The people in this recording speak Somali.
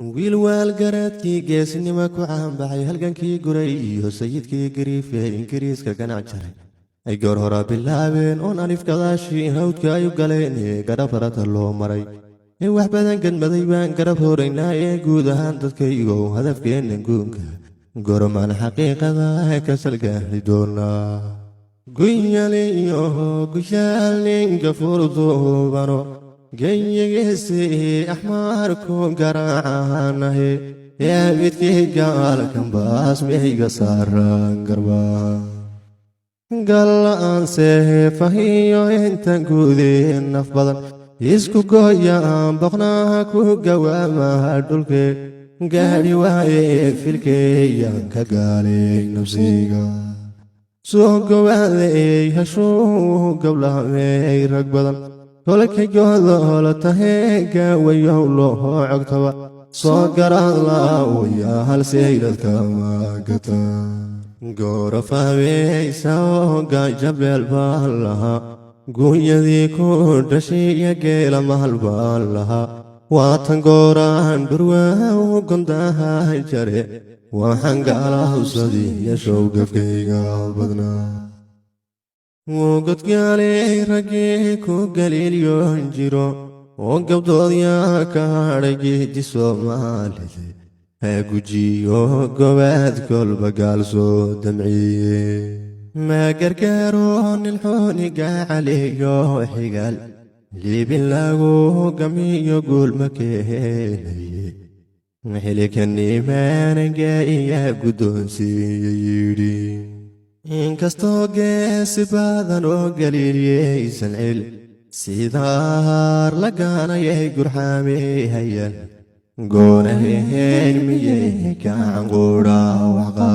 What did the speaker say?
wiil waalgaradkii geesinima ku caanbaxay halgankii guray iyo sayidkii gariifee ingiriiska ganac jaray ay goor hora bilaabeen oon alif gadaashii hawdka ay u galeen ee garab harata loo maray ee wax badan gadmaday baan garab horaynaa ee guud ahaan dadkaygow hadafkeenna guunka gormaan xaqiiqada ka salgaari doonaa gunyaliyo gushaalinka furduubano gayagese axmaarku garaacanahe yaabidkii gaalkan baas meyga saaran garba galla'aanse fahiyo inta guudeen naf badan isku gooyaan boqnaha ku gawaamaha dhulke gaadhi waaye filkeeyaan ka gaalay nafsiga soo gowaaday hashuu gablaamey rag badan kolkay goodoola tahee gaawayow loo cogtaba soo garaan laawaya halseydadka maagata goora fahmeysa oo gaajabeel baan lahaa guunyadii ku dhashay iyo geela mahal baan lahaa waatan gooraan dhurwaa u gondaha jare waxaan gaalahawsadii yashow gafkayga badnaa godgaaley raggii ku galiilyoon jiro oo gabdoodyaa ka hadhay geedi soomaalide ha gujiyo gobaad kolba gaal soo damciye ma gargaaro nilxooniga caleeyo xigaal liibin lagu gamiyo guul ma keenaye xilikannimaanaga iyaa guddoonsiiye yidhi inkastoo geesi badan oo galiiliyeysan cil sidaar la gaanayay gurxaamey hayaan goonaheen miyey gacan quudha waxqa